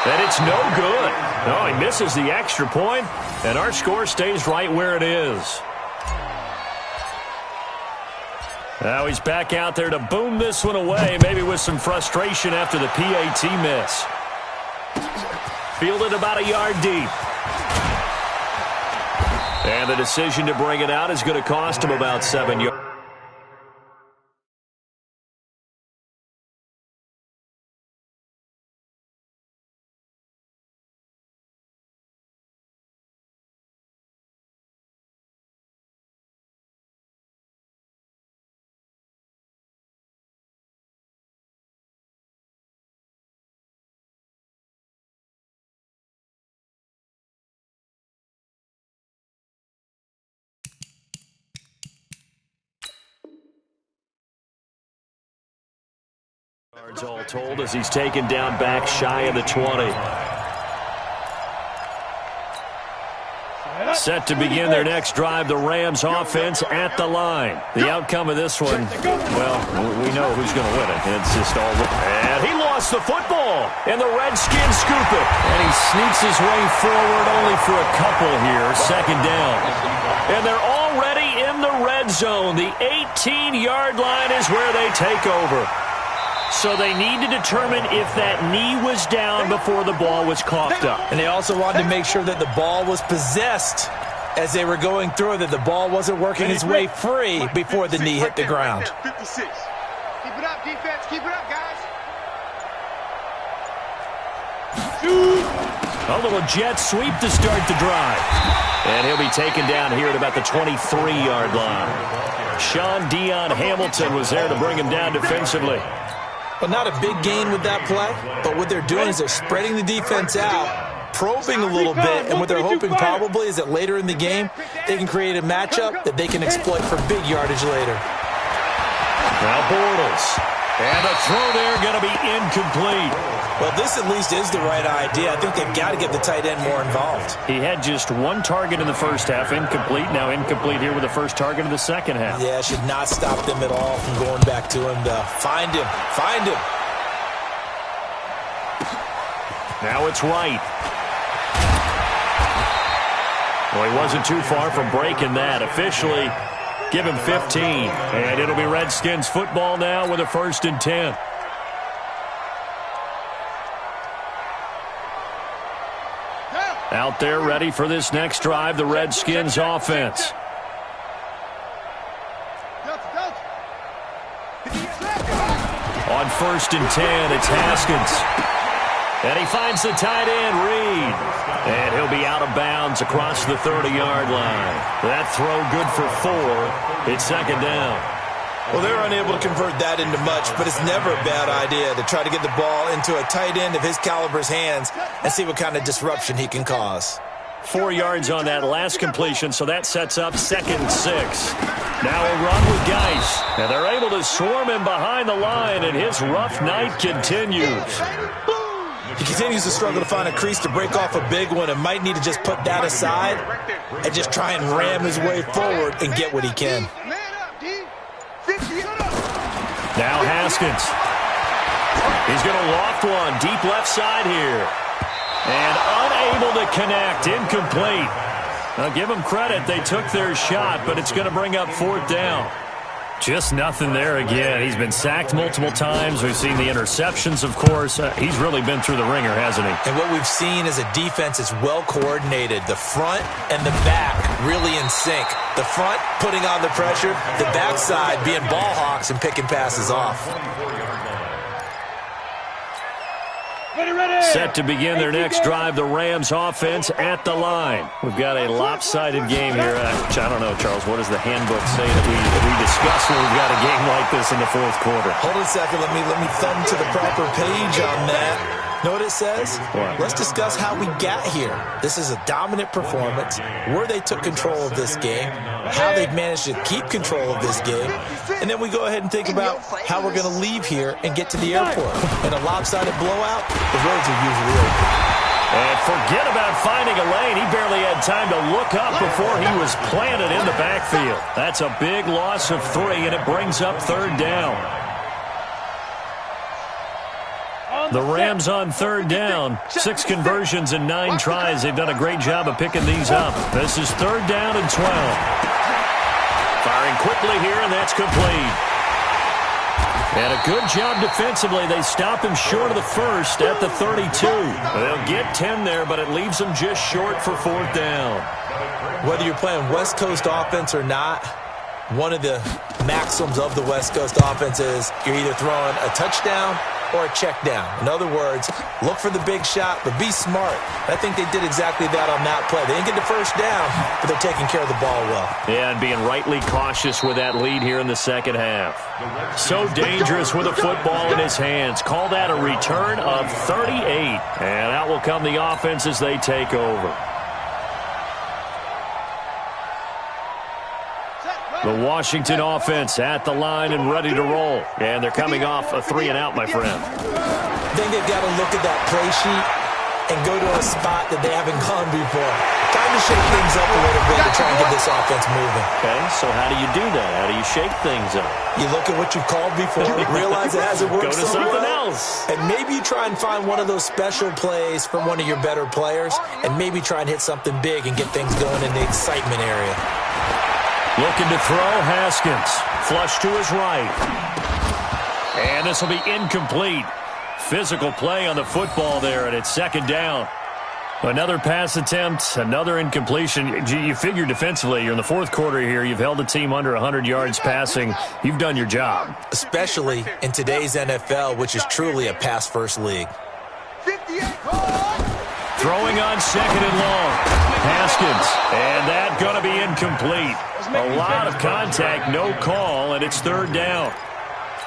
And it's no good. No, he misses the extra point, and our score stays right where it is. Now he's back out there to boom this one away, maybe with some frustration after the PAT miss. Fielded about a yard deep. And the decision to bring it out is going to cost him about 7 yards. Yards all told as he's taken down back shy of the 20. Set to begin their next drive, the Rams offense at the line. The outcome of this one, well, we know who's going to win it. It's just all... And he lost the football, and the Redskins scoop it. And he sneaks his way forward only for a couple here, 2nd down. And they're already in the red zone. The 18-yard line is where they take over. So they need to determine if that knee was down before the ball was coughed up. And they also wanted to make sure that the ball was possessed as they were going through, that the ball wasn't working its way free before the knee hit the ground. 56. Keep it up, defense. Keep it up, guys. A little jet sweep to start the drive. And he'll be taken down here at about the 23-yard line. Sean Dion Hamilton was there to bring him down defensively. Well, not a big gain with that play, but what they're doing is they're spreading the defense out, probing a little bit, and what they're hoping probably is that later in the game, they can create a matchup that they can exploit for big yardage later. Now Bortles And a throw there going to be incomplete. Well, this at least is the right idea. I think they've got to get the tight end more involved. He had just one target in the first half, incomplete. Now incomplete here with the first target of the second half. Yeah, it should not stop them at all from going back to him to find him. Find him. Now it's right. Well, he wasn't too far from breaking that. Officially, give him 15. And it'll be Redskins football now with a 1st and 10. Out there ready for this next drive, the Redskins offense. On 1st and 10, it's Haskins. And he finds the tight end, Reed. And he'll be out of bounds across the 30-yard line. That throw good for 4. It's 2nd down. Well, they're unable to convert that into much, but it's never a bad idea to try to get the ball into a tight end of his caliber's hands and see what kind of disruption he can cause. 4 yards on that last completion, so that sets up 2nd and 6. Now a run with Geis, and they're able to swarm him behind the line, and his rough night continues. He continues to struggle to find a crease to break off a big one and might need to just put that aside and just try and ram his way forward and get what he can. Now Haskins. He's going to loft one deep left side here. And unable to connect. Incomplete. Now give them credit. They took their shot, but it's going to bring up 4th down. Just nothing there again. He's been sacked multiple times. We've seen the interceptions, of course. He's really been through the ringer, hasn't he? And what we've seen is a defense that's well coordinated. The front and the back really in sync. The front putting on the pressure, the backside being ball hawks and picking passes off. Set to begin their next drive, the Rams offense at the line. We've got a lopsided game here. I don't know, Charles, what does the handbook say that we discuss when we've got a game like this in the 4th quarter? Hold on a second. Let me thumb to the proper page on that. Know what it says? What? Let's discuss how we got here. This is a dominant performance, where they took control of this game, how they've managed to keep control of this game, and then we go ahead and think about how we're going to leave here and get to the airport. In a lopsided blowout, the roads are usually open. And forget about finding a lane. He barely had time to look up before he was planted in the backfield. That's a big loss of 3, and it brings up 3rd down. The Rams on 3rd down. 6 conversions and 9 tries. They've done a great job of picking these up. This is 3rd down and 12. Firing quickly here, and that's complete. And a good job defensively. They stop him short of the 1st at the 32. They'll get 10 there, but it leaves them just short for 4th down. Whether you're playing West Coast offense or not, one of the maxims of the West Coast offense is you're either throwing a touchdown or a check down. In other words, look for the big shot, but be smart. I think they did exactly that on that play. They didn't get the 1st down, but they're taking care of the ball well. Yeah, and being rightly cautious with that lead here in the 2nd half. So dangerous with a football in his hands. Call that a return of 38. And out will come the offense as they take over. The Washington offense at the line and ready to roll. And they're coming off a 3-and-out, my friend. I think they've got to look at that play sheet and go to a spot that they haven't gone before. Time to shake things up a little bit to try and get this offense moving. Okay, so how do you do that? How do you shake things up? You look at what you've called before, realize it hasn't worked so well. Go to something else. And maybe you try and find one of those special plays from one of your better players, and maybe try and hit something big and get things going in the excitement area. Looking to throw, Haskins. Flush to his right. And this will be incomplete. Physical play on the football there, and it's 2nd down. Another pass attempt, another incompletion. You figure defensively, you're in the 4th quarter here. You've held the team under 100 yards passing. You've done your job. Especially in today's NFL, which is truly a pass-first league. Throwing on 2nd and long. Haskins. And that going to be incomplete. A lot of contact, no call, and it's 3rd down.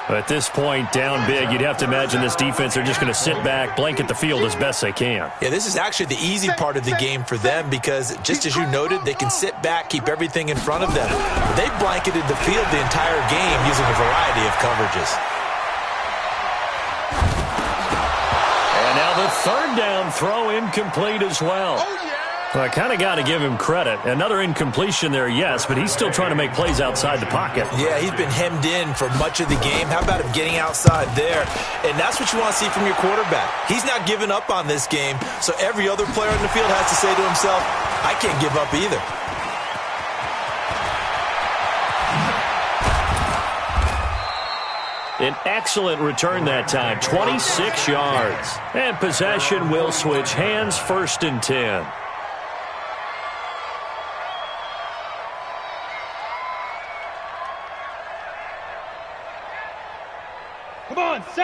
At this point, down big, you'd have to imagine this defense, they're just going to sit back, blanket the field as best they can. Yeah, this is actually the easy part of the game for them because, just as you noted, they can sit back, keep everything in front of them. They blanketed the field the entire game using a variety of coverages. third down throw incomplete as well. Oh, yeah. Well, I kind of got to give him credit. Another incompletion there, yes, but he's still trying to make plays outside the pocket. Yeah, he's been hemmed in for much of the game. How about him getting outside there? And that's what you want to see from your quarterback. He's not giving up on this game, so every other player in the field has to say to himself, I can't give up either. An excellent return that time, 26 yards. And possession will switch hands, 1st and 10.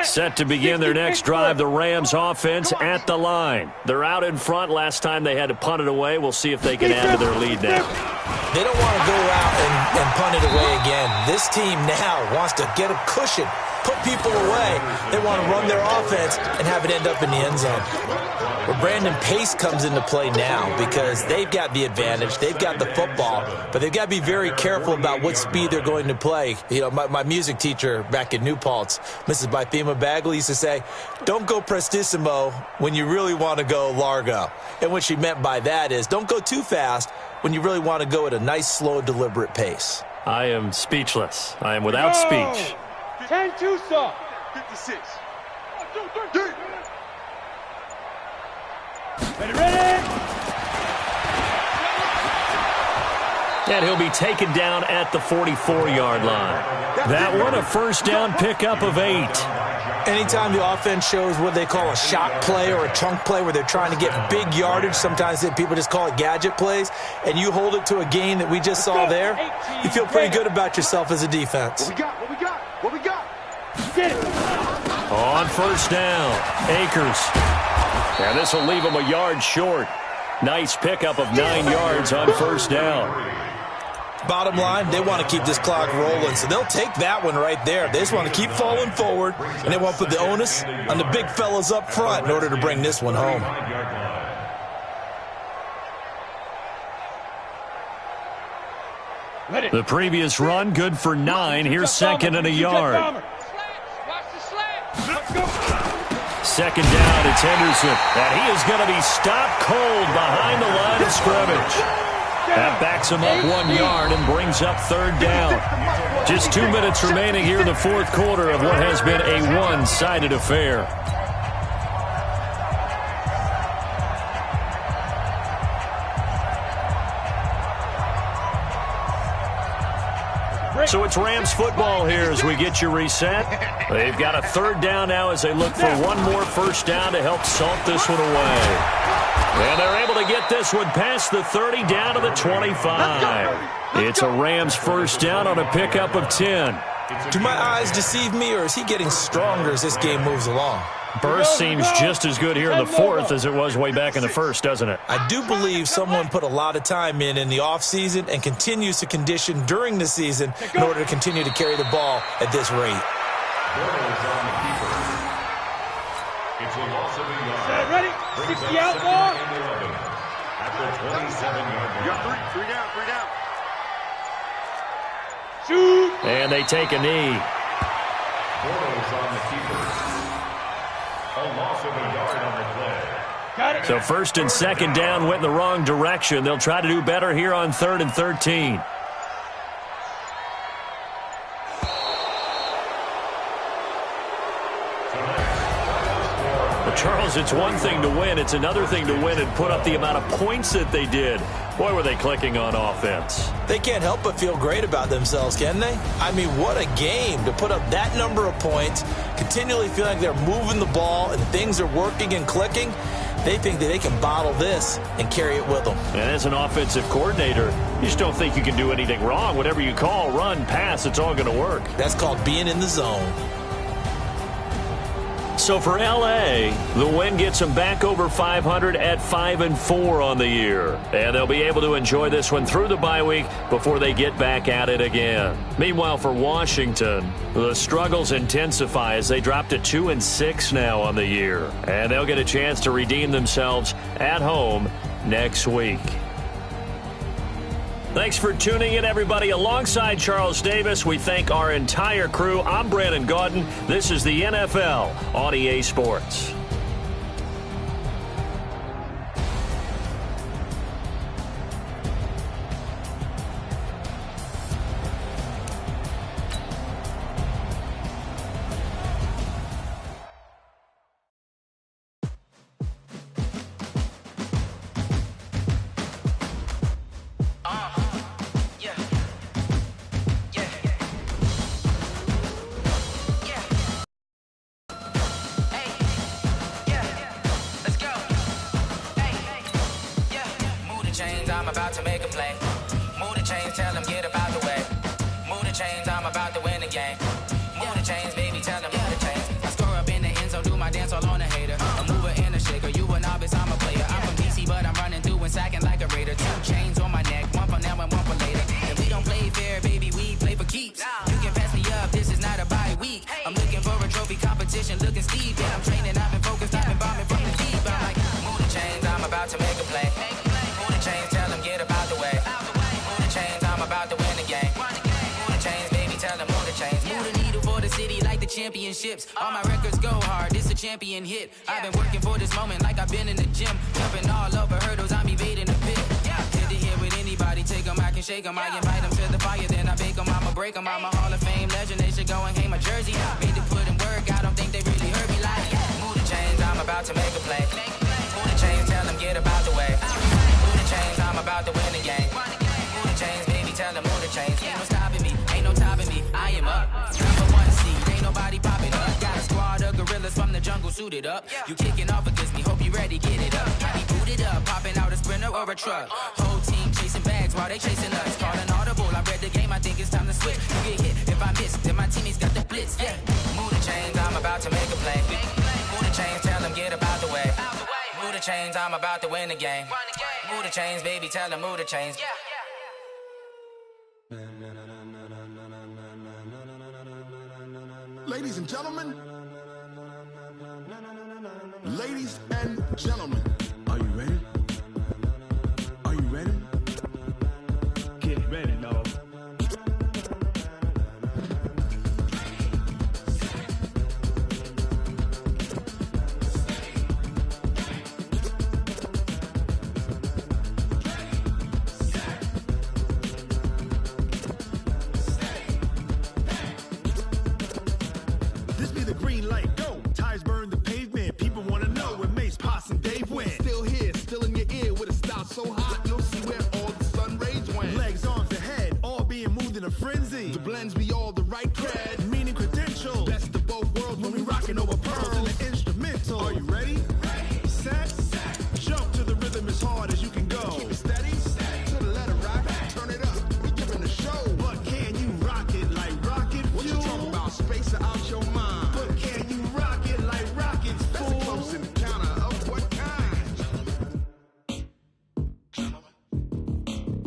Set to begin their next drive, the Rams offense at the line. They're out in front. Last time they had to punt it away. We'll see if they can add to their lead now. They don't want to go out and punt it away again. This team now wants to get a cushion, put people away. They want to run their offense and have it end up in the end zone. Well, Brandon, pace comes into play now because they've got the advantage. They've got the football, but they've got to be very careful about what speed they're going to play. You know, my music teacher back in New Paltz, Mrs. Bythema Bagley, used to say, don't go prestissimo when you really want to go largo. And what she meant by that is don't go too fast when you really want to go at a nice, slow, deliberate pace. I am speechless. I am without speech. 10-2, sir. 56. Ready? And he'll be taken down at the 44-yard line. That one, a first down pickup of 8. Anytime the offense shows what they call a shot play or a chunk play where they're trying to get big yardage, sometimes people just call it gadget plays, and you hold it to a gain that we just saw there, you feel pretty good about yourself as a defense. What we got? On first down, Akers. And this will leave him a yard short. Nice pickup of 9 yards on first down. Bottom line, they want to keep this clock rolling, so they'll take that one right there. They just want to keep falling forward, and they want to put the onus on the big fellas up front in order to bring this one home. The previous run, good for 9. Here's 2nd and a yard. Second down, it's Henderson. And he is going to be stopped cold behind the line of scrimmage. That backs him up 1 yard and brings up third down. Just 2 minutes remaining here in the fourth quarter of what has been a one-sided affair. So it's Rams football here as we get you reset. They've got a third down now as they look for one more first down to help salt this one away. And they're able to get this one past the 30 down to the 25. It's a Rams first down on a pickup of 10. Do my eyes deceive me, or is he getting stronger as this game moves along? Burst seems just as good here in the fourth as it was way back in the first, doesn't it? I do believe someone put a lot of time in the offseason and continues to condition during the season in order to continue to carry the ball at this rate. It's a loss of a yard. Ready? 60 out, ball. At the 27-yard line. You got three down. Shoot. And they take a knee. Bortles on the keeper. A loss of a yard on the play. Got it. So first and second down went in the wrong direction. They'll try to do better here on 3rd and 13. Charles, it's one thing to win. It's another thing to win and put up the amount of points that they did. Boy, were they clicking on offense. They can't help but feel great about themselves, can they? I mean, what a game to put up that number of points, continually feel like they're moving the ball and things are working and clicking. They think that they can bottle this and carry it with them. And as an offensive coordinator, you just don't think you can do anything wrong. Whatever you call, run, pass, it's all going to work. That's called being in the zone. So for L.A., the win gets them back over 500 at 5-4 on the year. And they'll be able to enjoy this one through the bye week before they get back at it again. Meanwhile, for Washington, the struggles intensify as they drop to 2-6 now on the year. And they'll get a chance to redeem themselves at home next week. Thanks for tuning in, everybody. Alongside Charles Davis, we thank our entire crew. I'm Brandon Gaudin. This is the NFL on EA Sports. I'm about to make a play. Move the chains, tell them get about the way. Move the chains, I'm about to win the game. Move the chains, baby, tell them move the chains. I score up in the end zone, do my dance all on a hater. A mover and a shaker, you a novice, I'm a player. I'm from DC, but I'm running through and sacking like a raider. 2 chains on my neck, one for now and one for later. And we don't play fair, baby, we play for keeps. You can pass me up, this is not a bye week. I'm looking for a trophy competition, looking steep. Yeah, I'm training, I've been focused, I've been bombing from the deep. I'm like, move the chains, I'm about to make a play. Move the chains, tell them get about the way. Move the chains, I'm about to win the game. Move the chains, baby, tell them move the chains. Move the needle for the city like the championships. All my records go hard, this a champion hit. I've been working for this moment like I've been in the gym. Jumping all over hurdles, I'm evading the pit. Hit to hit with anybody, take them, I can shake them. I invite them to the fire, then I bake them, I'ma break them. I'm a Hall of Fame legend, they should go and hang my jersey. Made to put in work, I don't think they really heard me like, move the chains, I'm about to make a play. Move the chains, tell them get about the way. Move the chains, I'm about to win the game. Move the chains, baby, tell them move the chains. Ain't no stopping me, ain't no topping me, I am up. Number 1 seed, ain't nobody popping up. Got a squad of gorillas from the jungle suited up. You kicking off against me, hope you ready, get it up. I be booted up, popping out a sprinter or a truck. Whole team chasing bags while they chasing us. Calling audible, I read the game, I think it's time to switch. You get hit, if I miss, then my teammates got the blitz, yeah. Move the chains, I'm about to make a play. Move the chains, tell them get about the way. Move the chains, I'm about to win the game. Move the chains, baby, tell them move the chains. Ladies and gentlemen, ladies and gentlemen, are you ready? Are you ready? Get ready, dog. This be the green light, go. Tires burn the pavement. People wanna know when Mace, Pops, and Dave went. Still here, still in your ear with a style so hot, you'll see where all the sun rays went. Legs, arms, and head, all being moved in a frenzy. The blends be all the right cred, meaning credentials. Best of both worlds when we rockin' over pearls in the instrumental. Are you ready? Set. Jump to the rhythm as hard as you can go. Keep it steady. To the letter rock. Turn it up. We giving the show. But can you rock it like rocket fuel? What you talking about? Space out your mind. But can you rock it like rockets, fool? That's a close encounter of what kind?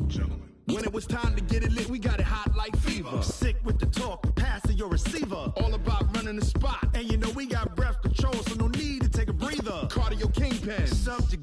Gentlemen. When it was time to get it lit, we got it hot like fever. Sick with the talk, passing your receiver. All about running the spot. And you know we got breath control, so no need to take a breather. Cardio kingpin. Subject